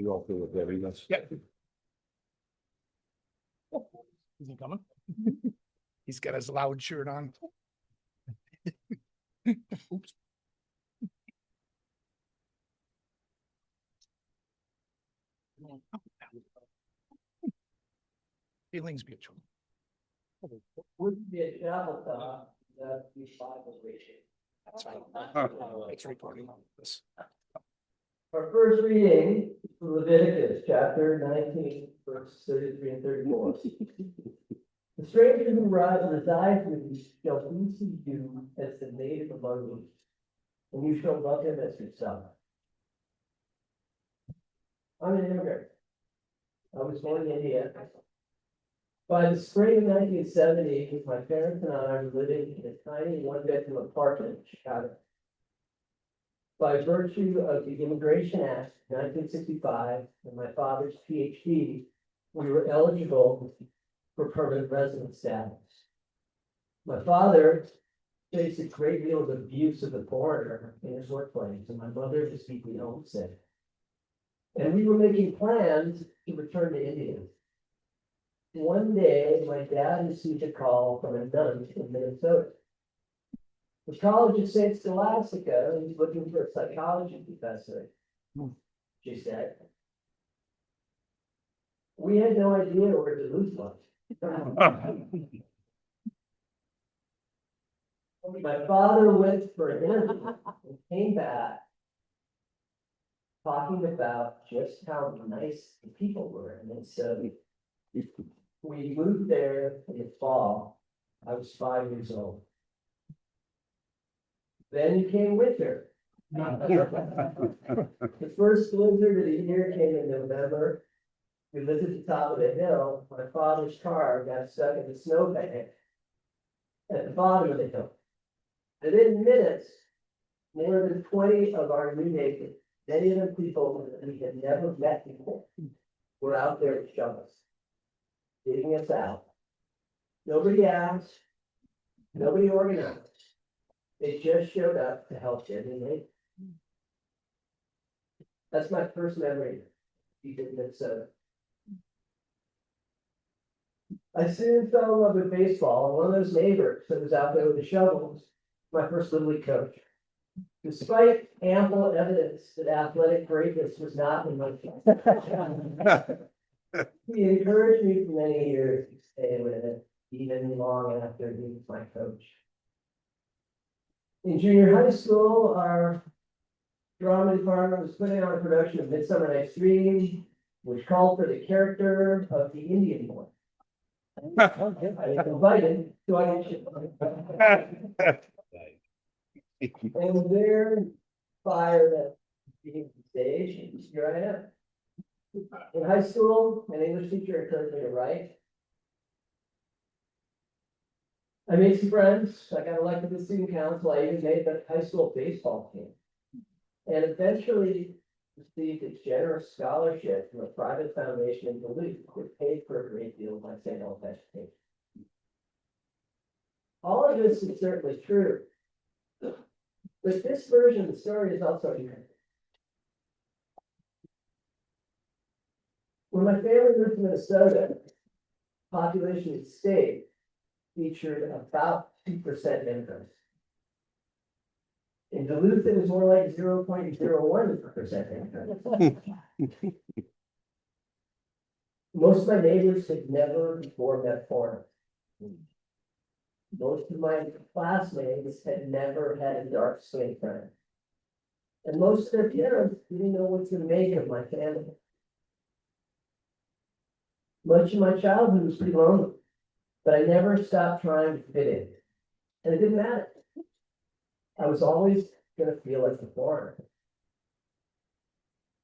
You go through with everything. Yeah. Is he coming? He's got his loud shirt on. Oops. Feelings mutual. Wouldn't be a travel time, that'd be Bible reading. That's fine. It's recording this. Our first reading, Leviticus chapter 19, verse 33 and 34. The stranger who resides with you shall be to you as the native among you, and you shall love him as yourself. I'm an immigrant. I was born in India. By the spring of 1970, my parents and I were living in a tiny one-bedroom apartment in Chicago. By virtue of the Immigration Act of 1965 and my father's PhD, we were eligible for permanent resident status. My father faced a great deal of abuse of the foreigner in his workplace, and my mother was deeply homesick. And we were making plans to return to India. One day, my dad received a call from a nun in Minnesota. The College of St. Scholastica is looking for a psychology professor, she said. We had no idea where Duluth was. My father went for an interview and came back talking about just how nice the people were. And so we moved there in the fall. I was 5 years old. Then came winter. The first blizzard of the year came in November. We lived at the top of the hill. My father's car got stuck in the snowbank at the bottom of the hill. Within minutes, more than 20 of our new neighbors, many of them people that we had never met before, were out there with shovels, digging us out. Nobody asked, nobody organized. They just showed up to help Jenny. That's my first memory of Minnesota. I soon fell in love with baseball, and one of those neighbors that was out there with the shovels, my first little league coach. Despite ample evidence that athletic greatness was not in my future, he encouraged me for many years to stay with it, even long after he was my coach. In junior high school, our drama department was putting on a production of Midsummer Night's Dream, which called for the character of the Indian boy. I was invited to audition. And was there, fired at the stage, and here I am. In high school, an English teacher encouraged me to write. I made some friends. I got elected to student council. I even made the high school baseball team. And eventually received a generous scholarship from a private foundation in Duluth, which paid for a great deal of my St. Olaf education. All of this is certainly true. But this version of the story is also true. When my family moved to Minnesota, population of the state featured about 2% immigrants. In Duluth, it was more like 0.01% immigrants. Most of my neighbors had never before met foreigners. Most of my classmates had never had a dark skinned friend. And most of their parents didn't know what to make of my family. Much of my childhood was pretty lonely, but I never stopped trying to fit in. And it didn't matter. I was always going to feel like a foreigner.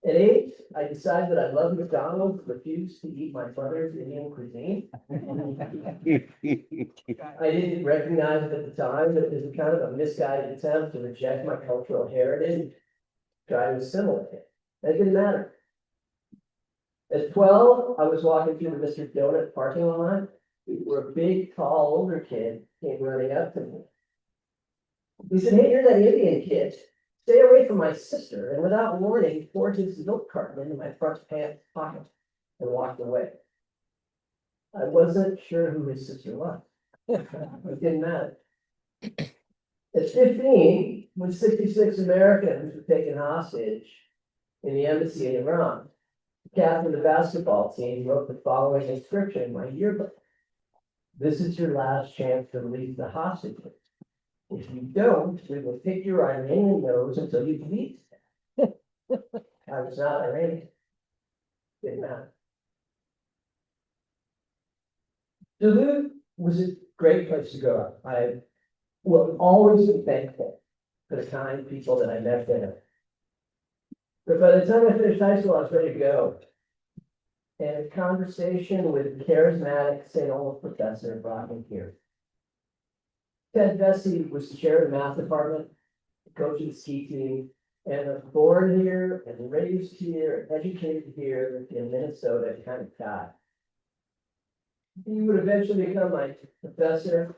At 8, I decided that I loved McDonald's, refused to eat my mother's Indian cuisine. I didn't recognize it at the time, but it was a kind of a misguided attempt to reject my cultural heritage, try to assimilate it. And it didn't matter. At 12, I was walking through the Mr. Donut parking lot, where a big, tall, older kid came running up to me. He said, "Hey, you're that Indian kid." stay away from my sister, and without warning, poured his milk carton into my front pants pocket and walked away. I wasn't sure who his sister was. It didn't matter. At 15, when 66 Americans were taken hostage in the embassy in Iran, the captain of the basketball team wrote the following inscription in my yearbook. This is your last chance to release the hostages. If you don't, we will pick your Iranian nose until you bleed. I was not Iranian. Didn't matter. Duluth was a great place to grow up. I will always be thankful for the kind people that I met there. But by the time I finished high school, I was ready to go. And a conversation with the charismatic St. Olaf professor brought me here. Ted Vesey was the chair of the math department, coach of the ski team, and was born here and raised here, educated here in Minnesota, kind of guy. He would eventually become my professor,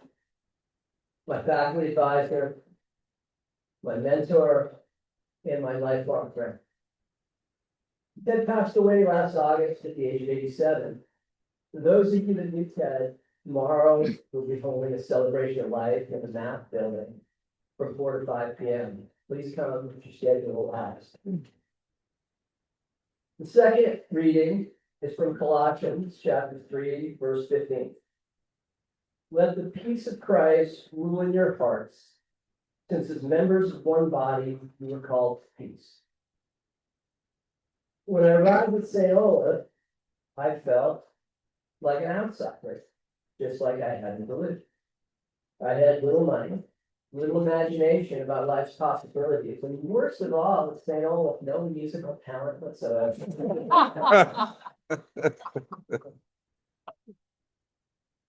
my faculty advisor, my mentor, and my lifelong friend. Ted passed away last August at the age of 87. For those of you that knew Ted, tomorrow we'll be holding a celebration of life in the math building from 4 to 5 p.m. Please come if your schedule will ask. The second reading is from Colossians chapter 3, verse 15. Let the peace of Christ rule in your hearts, since as members of one body you were called to peace. When I arrived at St. Olaf, I felt like an outsider, just like I had in Duluth. I had little money, little imagination about life's possibilities, and worst of all, at St. Olaf, no musical talent whatsoever.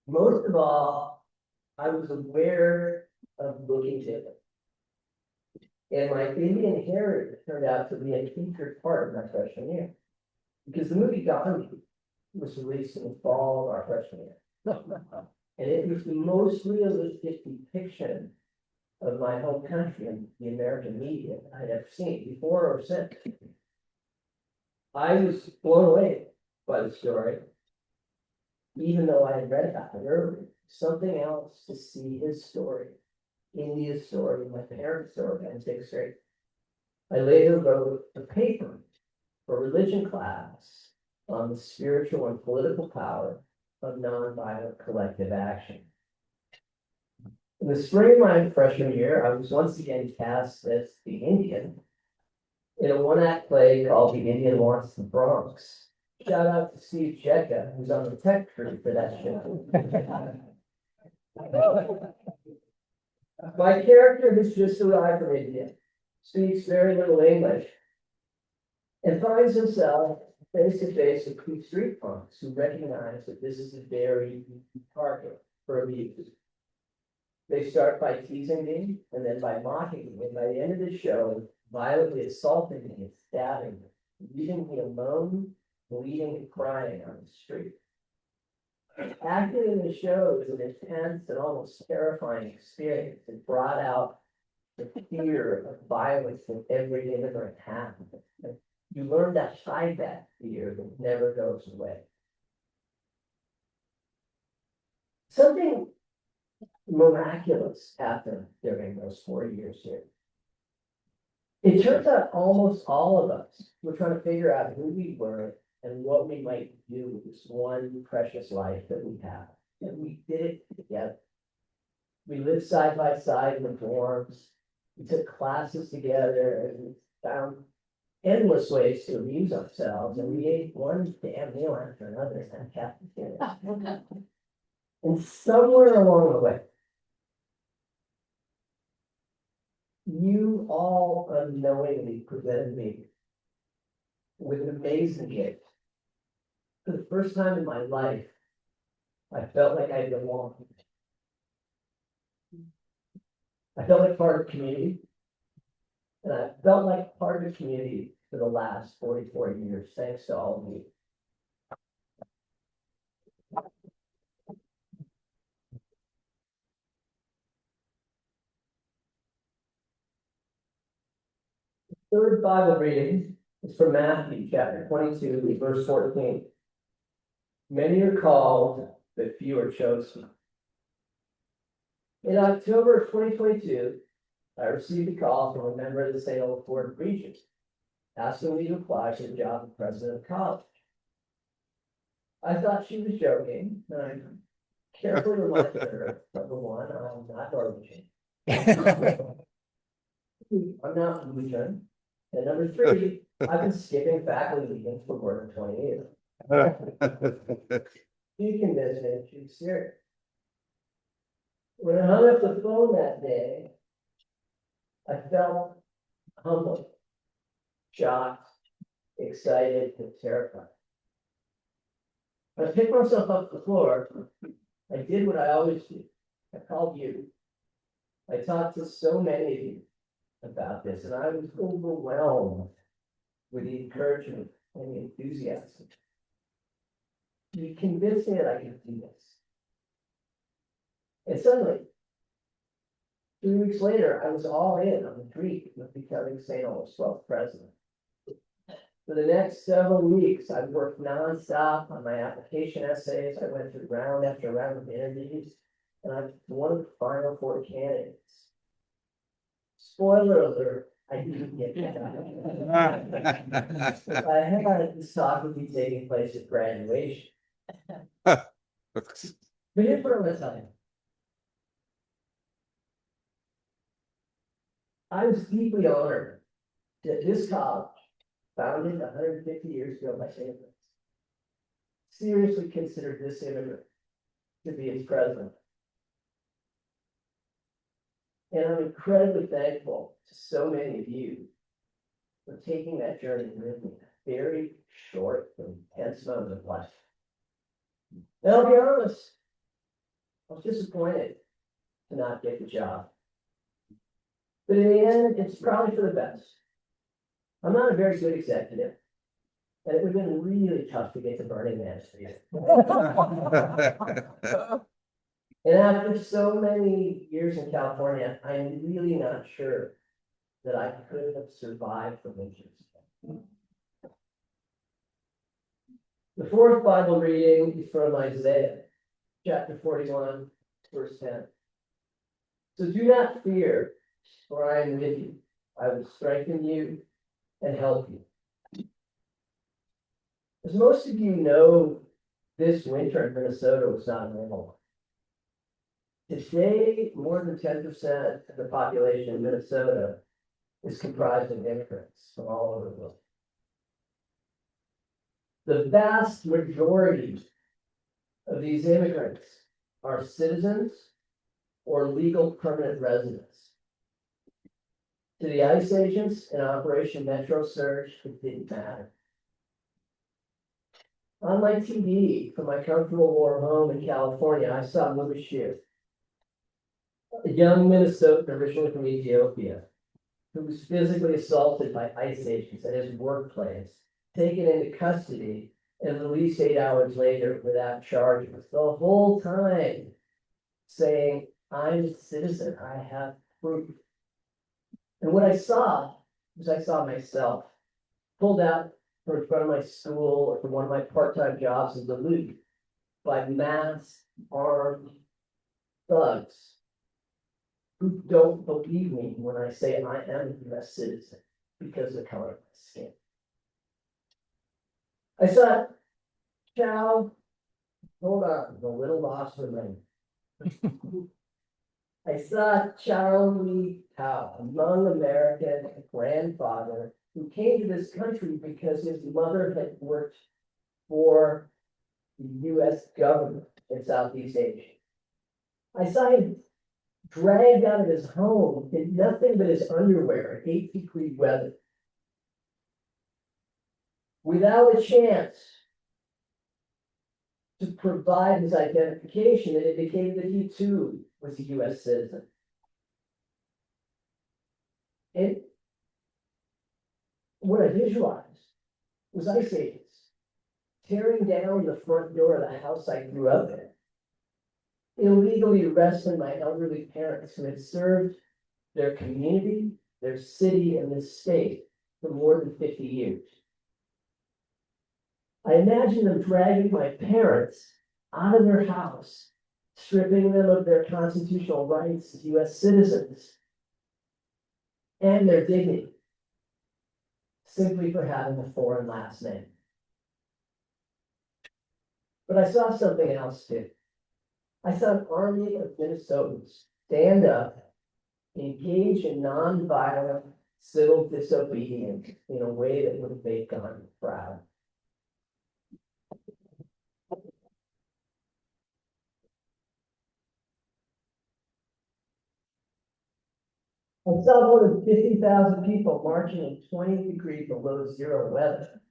Most of all, I was aware of looking different. And my Indian heritage turned out to be a featured part of my freshman year. Because the movie Gandhi was released in the fall of our freshman year. And it was the most realistic depiction of my home country in the American media I'd ever seen before or since. I was blown away by the story, even though I had read about it earlier. Something else to see his story, India's story, my parents' story, and take straight. I later wrote a paper for religion class on the spiritual and political power of nonviolent collective action. In the spring of my freshman year, I was once again cast as the Indian in a one-act play called The Indian Wants the Bronx. Shout out to Steve Jecka, who's on the tech crew for that show. My character has just arrived from India, speaks very little English, and finds himself face to face with two street punks who recognize that this is a very easy target for abuse. They start by teasing me and then by mocking me, and by the end of the show, violently assaulting me and stabbing me, leaving me alone, bleeding and crying on the street. Acting in the show is an intense and almost terrifying experience. It brought out the fear of violence that every immigrant has. You learn to hide that fear that never goes away. Something miraculous happened during those 4 years here. It turns out almost all of us were trying to figure out who we were and what we might do with this one precious life that we have. And we did it together. We lived side by side in the dorms. We took classes together and we found endless ways to amuse ourselves. And we ate one damn meal after another and kept it. And somewhere along the way, you all unknowingly presented me with an amazing gift. For the first time in my life, I felt like I belonged. I felt like part of the community. And I felt like part of the community for the last 44 years, thanks to all of you. Third Bible reading is from Matthew chapter 22, verse 14. Many are called, but few are chosen. In October of 2022, I received a call from a member of the St. Olaf Board of Regents asking me to apply for the job of president of college. I thought she was joking, and I carefully reminded her, number one, I'm not Norwegian. I'm not Lutheran. And number three, I've been skipping faculty meetings for more than 20 years. She convinced me she was serious. When I hung up the phone that day, I felt humbled, shocked, excited, and terrified. I picked myself up the floor. I did what I always do. I called you. I talked to so many of you about this, and I was overwhelmed with the encouragement and the enthusiasm. You convinced me that I could do this. And suddenly, 3 weeks later, I was all in on the dream of becoming St. Olaf's 12th president. For the next several weeks, I worked nonstop on my application essays. I went through round after round of interviews, and I'm one of the final 4 candidates. Spoiler alert, I didn't get that. I had this talk would be taking place at graduation. But here's what I'm gonna tell you. I was deeply honored that this college, founded 150 years ago by St. Louis, seriously considered this immigrant to be its president. And I'm incredibly thankful to so many of you for taking that journey with me, a very short and intense moment of life. And I'll be honest, I was disappointed to not get the job. But in the end, it's probably for the best. I'm not a very good executive, and it would have been really tough to get to Burning Man Street. And after so many years in California, I'm really not sure that I could have survived the winters. The fourth Bible reading is from Isaiah, chapter 41, verse 10. So do not fear, for I am with you. I will strengthen you and help you. As most of you know, this winter in Minnesota was not a normal one. Today, more than 10% of the population in Minnesota is comprised of immigrants from all over the world. The vast majority of these immigrants are citizens or legal permanent residents. To the ICE agents in Operation Metro Surge, it didn't matter. On my TV from my comfortable warm home in California, I saw Mubashir, a young Minnesotan originally from Ethiopia, who was physically assaulted by ICE agents at his workplace, taken into custody, and released 8 hours later without charges. The whole time saying, I'm a citizen, I have proof. And what I saw was I saw myself pulled out from in front of my school or from one of my part-time jobs in Duluth by masked, armed thugs who don't believe me when I say I am a US citizen because of the color of my skin. I saw Chow, hold on, the little boss remained. I saw Chow Lee Tao, a young American grandfather who came to this country because his mother had worked for the US government in Southeast Asia. I saw him dragged out of his home in nothing but his underwear in 8-degree weather, without a chance to provide his identification that indicated that he too was a US citizen. And what I visualized was ICE agents tearing down the front door of the house I grew up in, illegally arresting my elderly parents who had served their community, their city, and this state for more than 50 years. I imagine them dragging my parents out of their house, stripping them of their constitutional rights as US citizens and their dignity, simply for having a foreign last name. But I saw something else too. I saw an army of Minnesotans stand up, engage in nonviolent civil disobedience in a way that would make God proud. I saw more than 50,000 people marching in 20-degree below zero weather.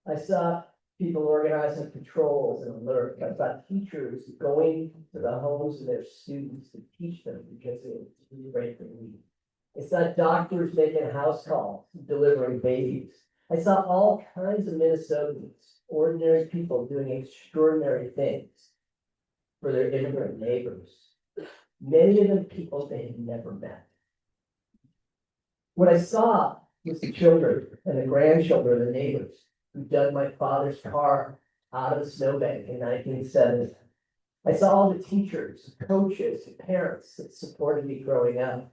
I saw people organizing patrols and alerts. I saw teachers going to the homes of their students to teach them because it was too great to leave. I saw doctors making house calls, delivering babies. I saw all kinds of Minnesotans, ordinary people doing extraordinary things for their immigrant neighbors. Many of them people they had never met. What I saw was the children and the grandchildren of the neighbors who dug my father's car out of the snowbank in 1970. I saw all the teachers, coaches, and parents that supported me growing up.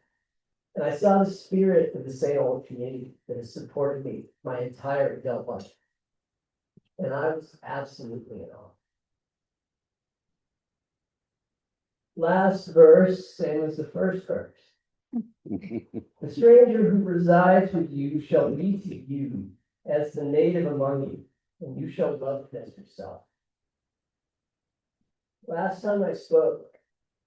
And I saw the spirit of the St. Olaf community that has supported me my entire adult life. And I was absolutely in awe. Last verse, same as the first verse. The stranger who resides with you shall be to you as the native among you, and you shall love them as yourself. Last time I spoke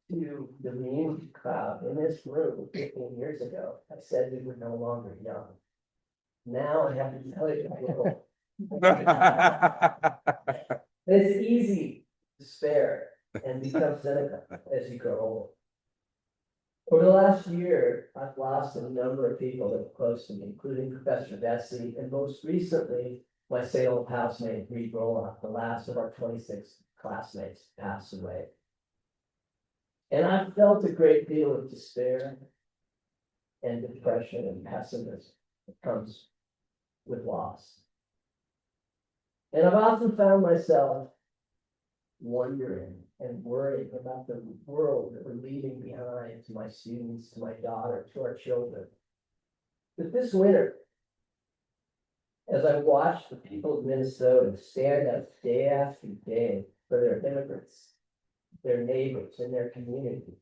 to the reunion crowd in this room 15 years ago, I said we were no longer young. Now I have to tell you, it's easy to despair and become cynical as you grow old. Over the last year, I've lost a number of people that were close to me, including Professor Bessie, and most recently, my Salem housemate, Reed Olaf, the last of our 26 classmates, passed away. And I've felt a great deal of despair and depression and pessimism that comes with loss. And I've often found myself wondering and worrying about the world that we're leaving behind to my students, to my daughter, to our children. But this winter, as I watch the people of Minnesota stand up day after day for their immigrants, their neighbors, and their community,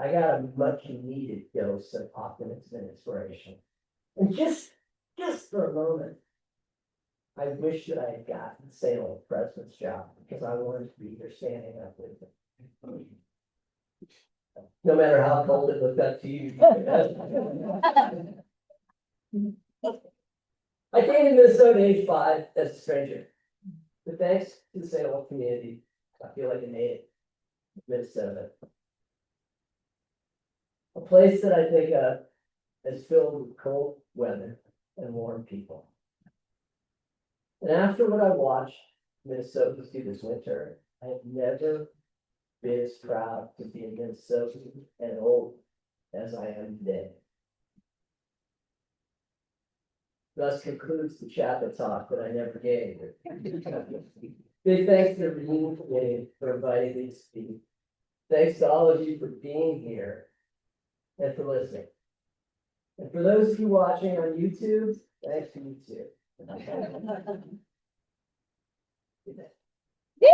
I got a much needed dose of optimism and inspiration. And just for a moment, I wish that I had gotten Salem president's job because I wanted to be here standing up with them. No matter how cold it looked up to you. I came to Minnesota at age 5 as a stranger. But thanks to the Salem community, I feel like a native of Minnesota. A place that I think of as filled with cold weather and warm people. And after what I watched Minnesotans do this winter, I have never been as proud to be a Minnesotan and old as I am today. Thus concludes the chapel talk that I never gave. Big thanks to the reunion committee for inviting me to speak. Thanks to all of you for being here and for listening. And for those of you watching on YouTube, thanks to you too. Yay!